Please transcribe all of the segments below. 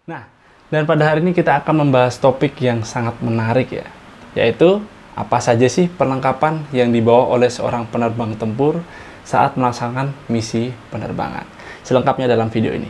Nah, dan pada hari ini kita akan membahas topik yang sangat menarik ya, yaitu apa saja sih perlengkapan yang dibawa oleh seorang penerbang tempur saat melaksanakan misi penerbangan. Selengkapnya dalam video ini.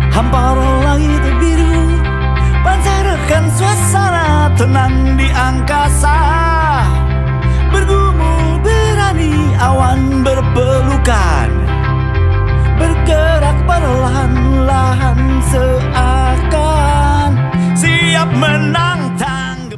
Hamparan langit biru pancarkan suasana tenang di angkasa. Bergumul berani awan berpelukan, bergerak perlahan-lahan seakan siap menantang.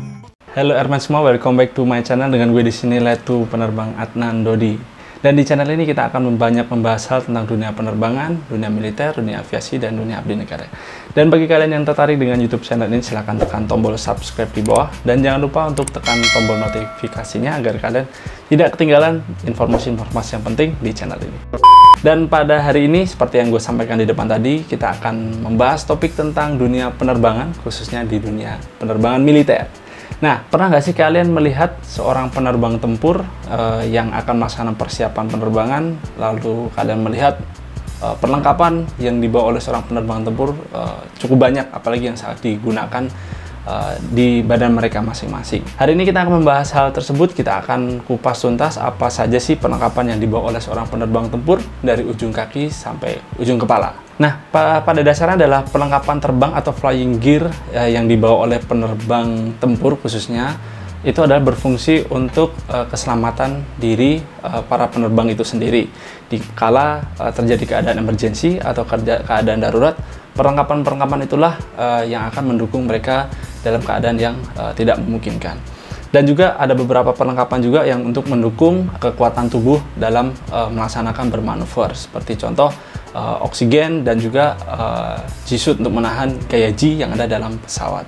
Halo Airman semua, welcome back to my channel. Dengan gue di sini Letu Penerbang Adnan Dodi. Dan di channel ini kita akan banyak membahas hal tentang dunia penerbangan, dunia militer, dunia aviasi, dan dunia abdi negara. Dan bagi kalian yang tertarik dengan YouTube channel ini, silahkan tekan tombol subscribe di bawah. Dan jangan lupa untuk tekan tombol notifikasinya agar kalian tidak ketinggalan informasi-informasi yang penting di channel ini. Dan pada hari ini, seperti yang gue sampaikan di depan tadi, kita akan membahas topik tentang dunia penerbangan, khususnya di dunia penerbangan militer. Nah, pernah nggak sih kalian melihat seorang penerbang tempur yang akan melaksanakan persiapan penerbangan, lalu kalian melihat perlengkapan yang dibawa oleh seorang penerbang tempur cukup banyak, apalagi yang saat digunakan di badan mereka masing-masing. Hari ini kita akan membahas hal tersebut. Kita akan kupas tuntas apa saja sih perlengkapan yang dibawa oleh seorang penerbang tempur dari ujung kaki sampai ujung kepala. Nah, pada dasarnya adalah perlengkapan terbang atau flying gear yang dibawa oleh penerbang tempur khususnya itu adalah berfungsi untuk keselamatan diri para penerbang itu sendiri. Dikala terjadi keadaan emergensi atau keadaan darurat, perlengkapan-perlengkapan itulah yang akan mendukung mereka dalam keadaan yang tidak memungkinkan. Dan juga ada beberapa perlengkapan juga yang untuk mendukung kekuatan tubuh dalam melaksanakan bermanuver, seperti contoh oksigen dan juga G-suit untuk menahan gaya G yang ada dalam pesawat.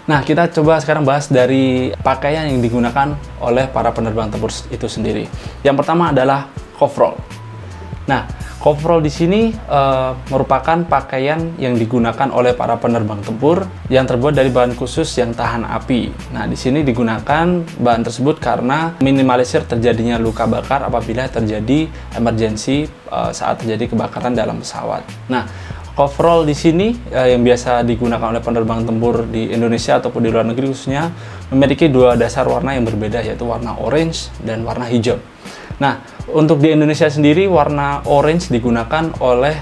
Nah, kita coba sekarang bahas dari pakaian yang digunakan oleh para penerbang tempur itu sendiri. Yang pertama adalah coverall. Nah, coverall di sini merupakan pakaian yang digunakan oleh para penerbang tempur yang terbuat dari bahan khusus yang tahan api. Nah, di sini digunakan bahan tersebut karena minimalisir terjadinya luka bakar apabila terjadi emergensi saat terjadi kebakaran dalam pesawat. Nah, coverall di sini yang biasa digunakan oleh penerbang tempur di Indonesia ataupun di luar negeri khususnya memiliki dua dasar warna yang berbeda, yaitu warna orange dan warna hijau. Nah, untuk di Indonesia sendiri warna orange digunakan oleh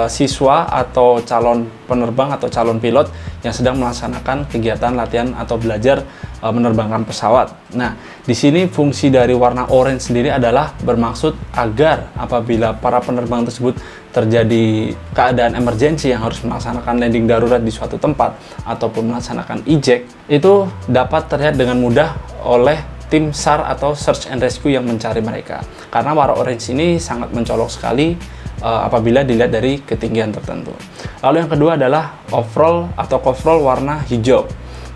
siswa atau calon penerbang atau calon pilot yang sedang melaksanakan kegiatan latihan atau belajar menerbangkan pesawat. Nah, di sini fungsi dari warna orange sendiri adalah bermaksud agar apabila para penerbang tersebut terjadi keadaan emergensi yang harus melaksanakan landing darurat di suatu tempat ataupun melaksanakan eject, itu dapat terlihat dengan mudah oleh tim SAR atau Search and Rescue yang mencari mereka. Karena warna orange ini sangat mencolok sekali apabila dilihat dari ketinggian tertentu. Lalu yang kedua adalah overall atau coverall warna hijau.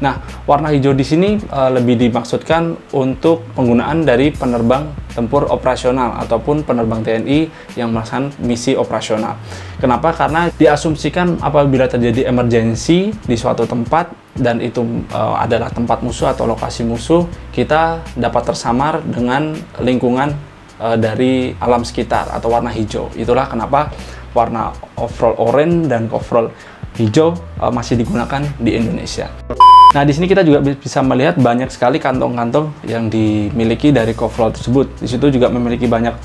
Nah, warna hijau di sini lebih dimaksudkan untuk penggunaan dari penerbang tempur operasional ataupun penerbang TNI yang melaksanakan misi operasional. Kenapa? Karena diasumsikan apabila terjadi emergensi di suatu tempat dan itu adalah tempat musuh atau lokasi musuh, kita dapat tersamar dengan lingkungan dari alam sekitar atau warna hijau. Itulah kenapa warna overall orange dan coverall hijau masih digunakan di Indonesia. Nah, di sini kita juga bisa melihat banyak sekali kantong-kantong yang dimiliki dari coverall tersebut. Di situ juga memiliki banyak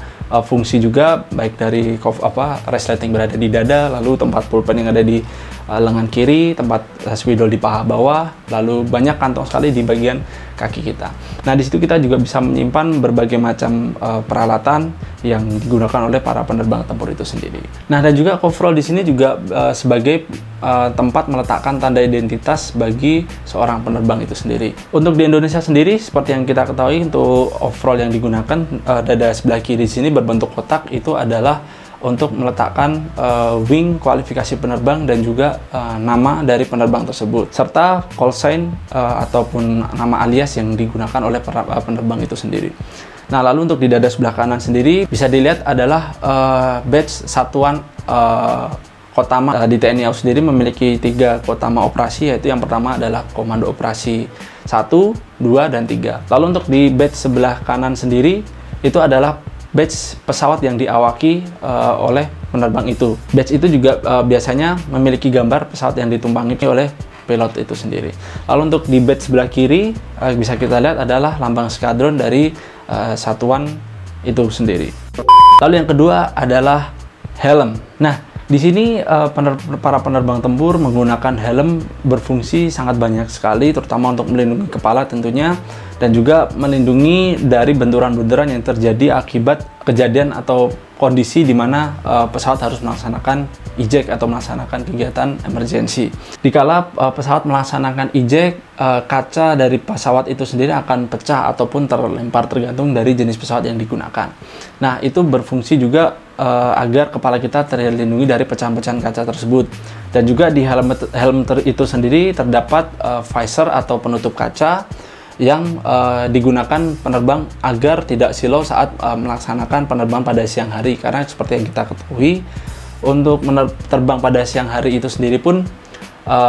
fungsi juga, baik dari resleting berada di dada, lalu tempat pulpen yang ada di lengan kiri, tempat spidol di paha bawah, lalu banyak kantong sekali di bagian kaki kita. Nah, di situ kita juga bisa menyimpan berbagai macam peralatan yang digunakan oleh para penerbang tempur itu sendiri. Nah, dan juga coverall di sini juga sebagai tempat meletakkan tanda identitas bagi seorang penerbang itu sendiri. Untuk di Indonesia sendiri, seperti yang kita ketahui, untuk overall yang digunakan dada sebelah kiri di sini berbentuk kotak, itu adalah untuk meletakkan wing kualifikasi penerbang dan juga nama dari penerbang tersebut, serta call sign ataupun nama alias yang digunakan oleh penerbang itu sendiri. Nah, lalu untuk di dada sebelah kanan sendiri bisa dilihat adalah badge satuan Kotama. Di TNI AU sendiri memiliki 3 Kotama operasi, yaitu yang pertama adalah Komando Operasi 1, 2, dan 3. Lalu untuk di badge sebelah kanan sendiri itu adalah badge pesawat yang diawaki oleh penerbang itu. Badge itu juga biasanya memiliki gambar pesawat yang ditumpangi oleh pilot itu sendiri. Lalu untuk di badge sebelah kiri bisa kita lihat adalah lambang skadron dari satuan itu sendiri. Lalu yang kedua adalah helm. Nah, di sini para penerbang tempur menggunakan helm berfungsi sangat banyak sekali, terutama untuk melindungi kepala tentunya, dan juga melindungi dari benturan-benturan yang terjadi akibat kejadian atau kondisi di mana pesawat harus melaksanakan eject atau melaksanakan kegiatan emergency. Dikala pesawat melaksanakan eject, kaca dari pesawat itu sendiri akan pecah ataupun terlempar tergantung dari jenis pesawat yang digunakan. Nah, itu berfungsi juga agar kepala kita terlindungi dari pecahan-pecahan kaca tersebut. Dan juga di helm itu sendiri terdapat visor atau penutup kaca yang digunakan penerbang agar tidak silau saat melaksanakan penerbangan pada siang hari. Karena seperti yang kita ketahui, untuk terbang pada siang hari itu sendiri pun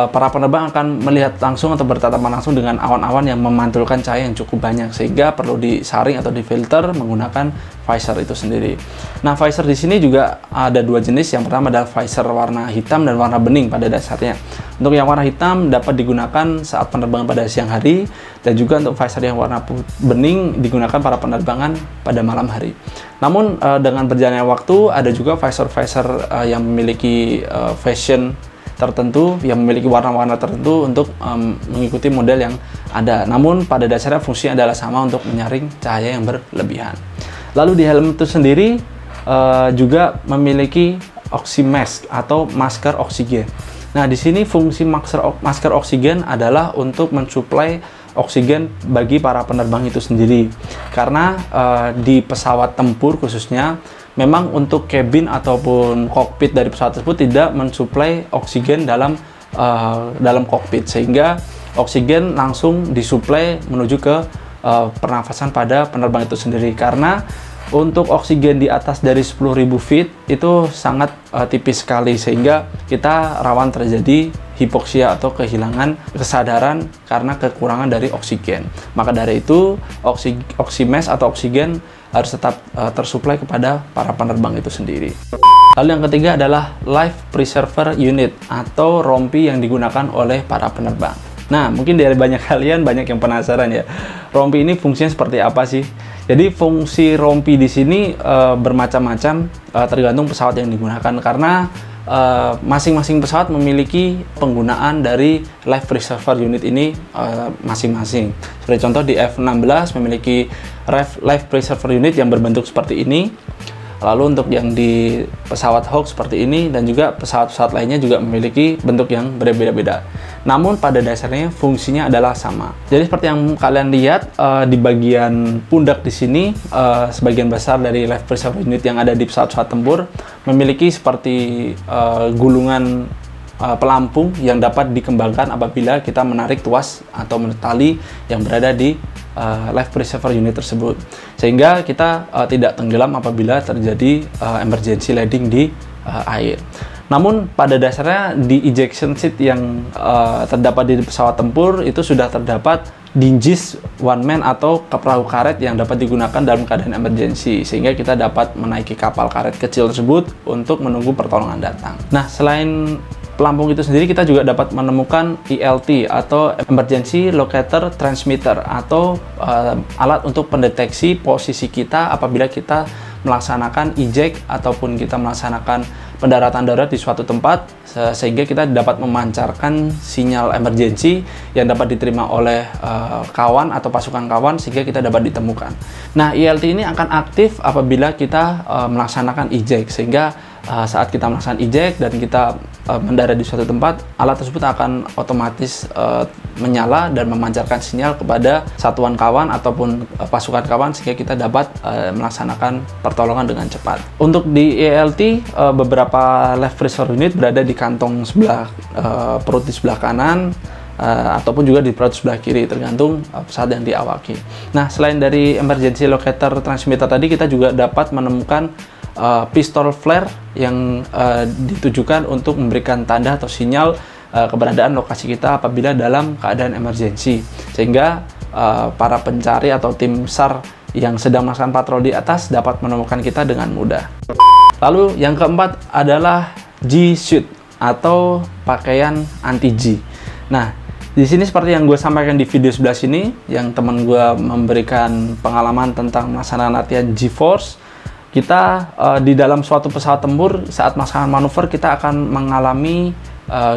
para penerbang akan melihat langsung atau bertatapan langsung dengan awan-awan yang memantulkan cahaya yang cukup banyak, sehingga perlu disaring atau difilter menggunakan visor itu sendiri. Nah, visor di sini juga ada 2 jenis. Yang pertama adalah visor warna hitam dan warna bening pada dasarnya. Untuk yang warna hitam dapat digunakan saat penerbangan pada siang hari, dan juga untuk visor yang warna bening digunakan para penerbangan pada malam hari. Namun dengan berjalannya waktu ada juga visor-visor yang memiliki fashion tertentu, yang memiliki warna-warna tertentu untuk mengikuti model yang ada. Namun pada dasarnya fungsinya adalah sama, untuk menyaring cahaya yang berlebihan. Lalu di helm itu sendiri juga memiliki oximask atau masker oksigen. Nah, di sini fungsi masker oksigen adalah untuk mensuplai oksigen bagi para penerbang itu sendiri. Karena di pesawat tempur khususnya, memang untuk kabin ataupun kokpit dari pesawat tersebut tidak mensuplai oksigen dalam kokpit, sehingga oksigen langsung disuplai menuju ke pernafasan pada penerbang itu sendiri. Karena untuk oksigen di atas dari 10.000 feet itu sangat tipis sekali, sehingga kita rawan terjadi hipoksia atau kehilangan kesadaran karena kekurangan dari oksigen. Maka dari itu oximask atau oksigen harus tetap tersuplai kepada para penerbang itu sendiri. Lalu yang ketiga adalah Life Preserver Unit atau rompi yang digunakan oleh para penerbang. Nah, mungkin dari banyak kalian banyak yang penasaran ya, rompi ini fungsinya seperti apa sih? Jadi fungsi rompi di sini bermacam-macam, tergantung pesawat yang digunakan, karena masing-masing pesawat memiliki penggunaan dari Life Preserver Unit ini masing-masing. Seperti contoh di F-16 memiliki Life Preserver Unit yang berbentuk seperti ini. Lalu untuk yang di pesawat Hawk seperti ini, dan juga pesawat-pesawat lainnya juga memiliki bentuk yang berbeda-beda. Namun pada dasarnya fungsinya adalah sama. Jadi seperti yang kalian lihat di bagian pundak di sini, sebagian besar dari Life Preserver Unit yang ada di pesawat-pesawat tempur memiliki seperti gulungan pelampung yang dapat dikembangkan apabila kita menarik tuas atau tali yang berada di Life Preserver Unit tersebut, sehingga kita tidak tenggelam apabila terjadi emergency landing di air. Namun pada dasarnya di ejection seat yang terdapat di pesawat tempur itu sudah terdapat dinges one man atau perahu karet yang dapat digunakan dalam keadaan emergency, sehingga kita dapat menaiki kapal karet kecil tersebut untuk menunggu pertolongan datang. Nah, selain pelampung itu sendiri, kita juga dapat menemukan ELT atau Emergency Locator Transmitter, atau alat untuk pendeteksi posisi kita apabila kita melaksanakan eject ataupun kita melaksanakan pendaratan darurat di suatu tempat, sehingga kita dapat memancarkan sinyal emergency yang dapat diterima oleh kawan atau pasukan kawan, sehingga kita dapat ditemukan. Nah, ELT ini akan aktif apabila kita melaksanakan eject, sehingga saat kita melaksanakan eject dan kita mendarat di suatu tempat, alat tersebut akan otomatis menyala dan memancarkan sinyal kepada satuan kawan ataupun pasukan kawan, sehingga kita dapat melaksanakan pertolongan dengan cepat. Untuk di ELT, beberapa Life Preserver Unit berada di kantong sebelah perut di sebelah kanan, ataupun juga di perut sebelah kiri, tergantung pesawat yang diawaki. Nah, selain dari emergency locator transmitter tadi, kita juga dapat menemukan pistol flare yang ditujukan untuk memberikan tanda atau sinyal keberadaan lokasi kita apabila dalam keadaan emergency, sehingga para pencari atau tim SAR yang sedang melaksanakan patroli di atas dapat menemukan kita dengan mudah. Lalu yang keempat adalah G-suit atau pakaian anti-G. Nah, di sini seperti yang gue sampaikan di video sebelah sini, yang teman gue memberikan pengalaman tentang melaksanakan latihan G-force, kita di dalam suatu pesawat tempur saat melaksanakan manuver kita akan mengalami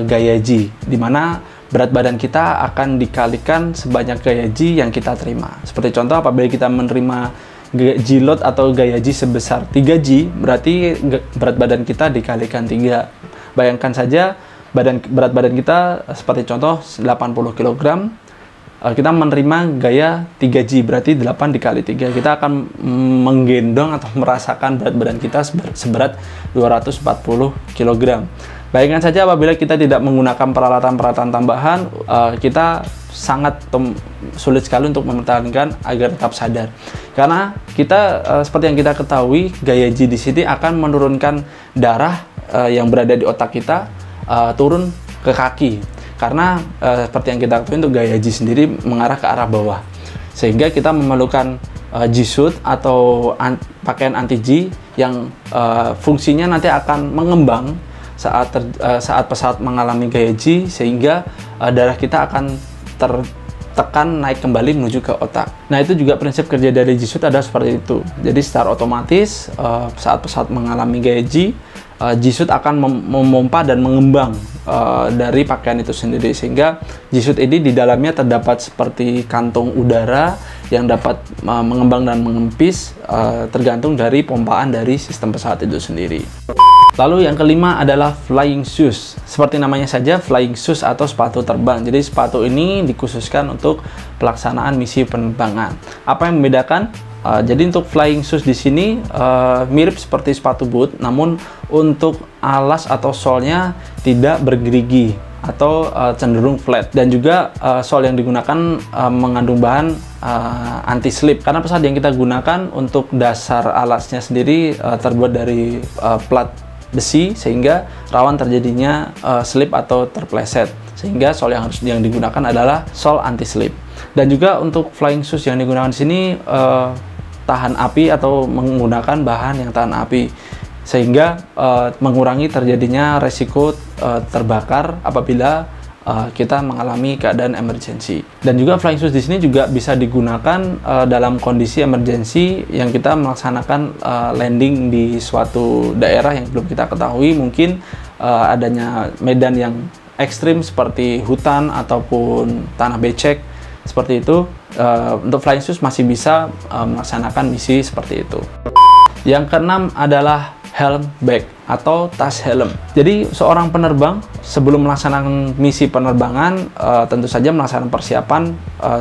gaya G, di mana berat badan kita akan dikalikan sebanyak gaya G yang kita terima. Seperti contoh, apabila kita menerima G-load atau gaya G sebesar 3G, berarti berat badan kita dikalikan 3. Bayangkan saja berat badan kita seperti contoh 80 kg, kita menerima gaya 3G, berarti 8 dikali 3. Kita akan menggendong atau merasakan berat badan kita seberat 240 kg. Bayangkan saja apabila kita tidak menggunakan peralatan-peralatan tambahan, kita sangat sulit sekali untuk mempertahankan agar tetap sadar. Karena kita seperti yang kita ketahui, gaya G di sini akan menurunkan darah yang berada di otak kita turun ke kaki. Karena seperti yang kita ketahui, untuk gaya G sendiri mengarah ke arah bawah. Sehingga kita memerlukan G-suit atau pakaian anti-G yang fungsinya nanti akan mengembang saat pesawat mengalami gaya G, sehingga darah kita akan tertekan naik kembali menuju ke otak. Nah, itu juga prinsip kerja dari G-suit adalah seperti itu. Jadi secara otomatis saat pesawat mengalami gaya G, G-suit akan memompa dan mengembang dari pakaian itu sendiri, sehingga G-suit ini di dalamnya terdapat seperti kantung udara yang dapat mengembang dan mengempis tergantung dari pompaan dari sistem pesawat itu sendiri. Lalu yang kelima adalah flying shoes. Seperti namanya saja, flying shoes atau sepatu terbang. Jadi sepatu ini dikhususkan untuk pelaksanaan misi penerbangan. Apa yang membedakan? Jadi untuk flying shoes di sini mirip seperti sepatu boot, namun untuk alas atau solnya tidak bergerigi atau cenderung flat, dan juga sol yang digunakan mengandung bahan anti slip, karena pesawat yang kita gunakan untuk dasar alasnya sendiri terbuat dari plat besi, sehingga rawan terjadinya slip atau terpleset, sehingga sol yang digunakan adalah sol anti slip. Dan juga untuk flying shoes yang digunakan di sini tahan api atau menggunakan bahan yang tahan api, sehingga mengurangi terjadinya resiko terbakar apabila kita mengalami keadaan emergency. Dan juga flying shoes di sini juga bisa digunakan dalam kondisi emergency yang kita melaksanakan landing di suatu daerah yang belum kita ketahui, mungkin adanya medan yang ekstrim seperti hutan ataupun tanah becek seperti itu. Untuk flying shoes masih bisa melaksanakan misi seperti itu. Yang keenam adalah helm bag atau tas helm. Jadi seorang penerbang sebelum melaksanakan misi penerbangan tentu saja melaksanakan persiapan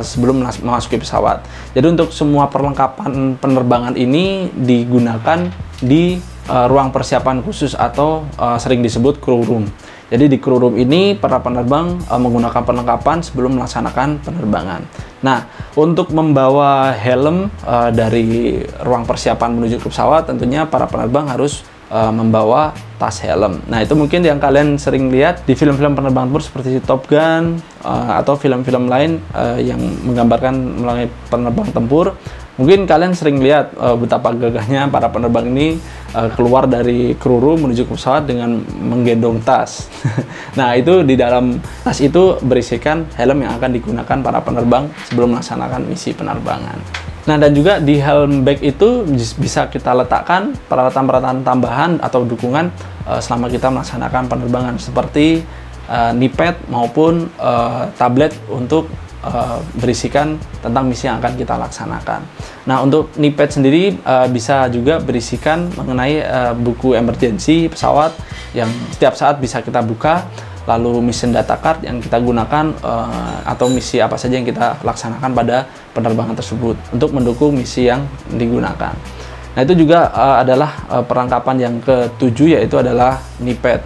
sebelum memasuki pesawat. Jadi untuk semua perlengkapan penerbangan ini digunakan di ruang persiapan khusus atau sering disebut crew room. Jadi di crew room ini para penerbang menggunakan perlengkapan sebelum melaksanakan penerbangan. Nah, untuk membawa helm dari ruang persiapan menuju ke pesawat, tentunya para penerbang harus membawa tas helm. Nah, itu mungkin yang kalian sering lihat di film-film penerbangan tempur seperti Top Gun atau film-film lain yang menggambarkan melalui penerbang tempur. Mungkin kalian sering lihat betapa gagahnya para penerbang ini keluar dari crew room menuju ke pesawat dengan menggendong tas. Nah, itu di dalam tas itu berisikan helm yang akan digunakan para penerbang sebelum melaksanakan misi penerbangan. Nah, dan juga di helm bag itu bisa kita letakkan peralatan-peralatan tambahan atau dukungan selama kita melaksanakan penerbangan, seperti knee pad maupun tablet untuk berisikan tentang misi yang akan kita laksanakan. Nah, untuk knee pad sendiri bisa juga berisikan mengenai buku emergency pesawat yang setiap saat bisa kita buka, lalu mission data card yang kita gunakan atau misi apa saja yang kita laksanakan pada penerbangan tersebut untuk mendukung misi yang digunakan. Nah, itu juga adalah perlengkapan yang ke-7, yaitu adalah knee pad.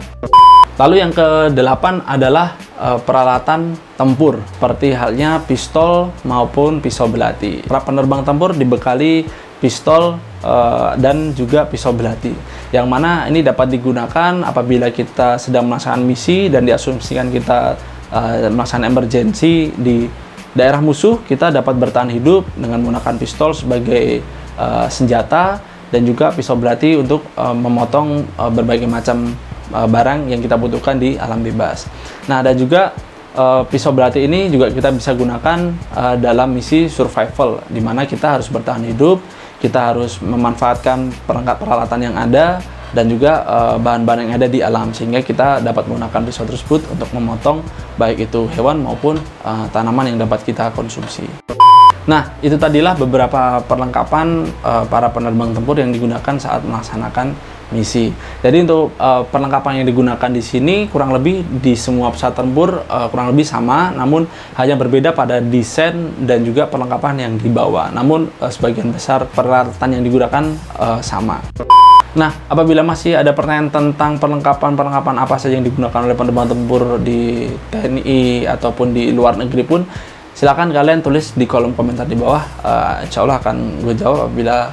Lalu yang ke-8 adalah peralatan tempur seperti halnya pistol maupun pisau belati. Para penerbang tempur dibekali pistol dan juga pisau belati, yang mana ini dapat digunakan apabila kita sedang melaksanakan misi dan diasumsikan kita melaksanakan emergency di daerah musuh. Kita dapat bertahan hidup dengan menggunakan pistol sebagai senjata dan juga pisau belati untuk memotong berbagai macam barang yang kita butuhkan di alam bebas. Nah, dan juga pisau belati ini juga kita bisa gunakan dalam misi survival, di mana kita harus bertahan hidup, kita harus memanfaatkan perangkat peralatan yang ada dan juga bahan-bahan yang ada di alam, sehingga kita dapat menggunakan pisau tersebut untuk memotong baik itu hewan maupun tanaman yang dapat kita konsumsi. Nah, itu tadilah beberapa perlengkapan para penerbang tempur yang digunakan saat melaksanakan misi. Jadi untuk perlengkapan yang digunakan di sini kurang lebih di semua pesawat tempur kurang lebih sama, namun hanya berbeda pada desain dan juga perlengkapan yang dibawa. Namun sebagian besar peralatan yang digunakan sama. Nah, apabila masih ada pertanyaan tentang perlengkapan apa saja yang digunakan oleh penerbang tempur di TNI ataupun di luar negeri pun, silakan kalian tulis di kolom komentar di bawah. Insya Allah akan gue jawab apabila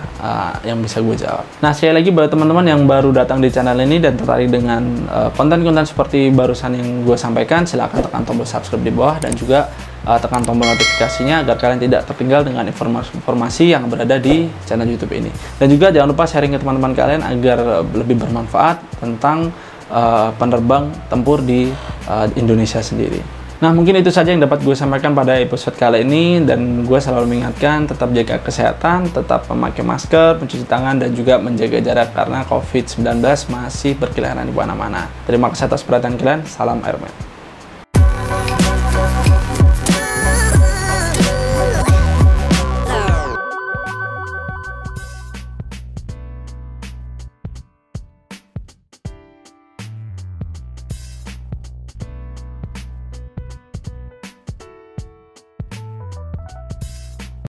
yang bisa gue jawab. Nah, sekali lagi buat teman-teman yang baru datang di channel ini dan tertarik dengan konten-konten seperti barusan yang gue sampaikan, silakan tekan tombol subscribe di bawah dan juga tekan tombol notifikasinya agar kalian tidak tertinggal dengan informasi yang berada di channel YouTube ini. Dan juga jangan lupa sharing ke teman-teman kalian agar lebih bermanfaat tentang penerbang tempur di Indonesia sendiri. Nah, mungkin itu saja yang dapat gue sampaikan pada episode kali ini, dan gue selalu mengingatkan tetap jaga kesehatan, tetap memakai masker, mencuci tangan, dan juga menjaga jarak karena COVID-19 masih berkeliaran di mana-mana. Terima kasih atas perhatian kalian. Salam Airman.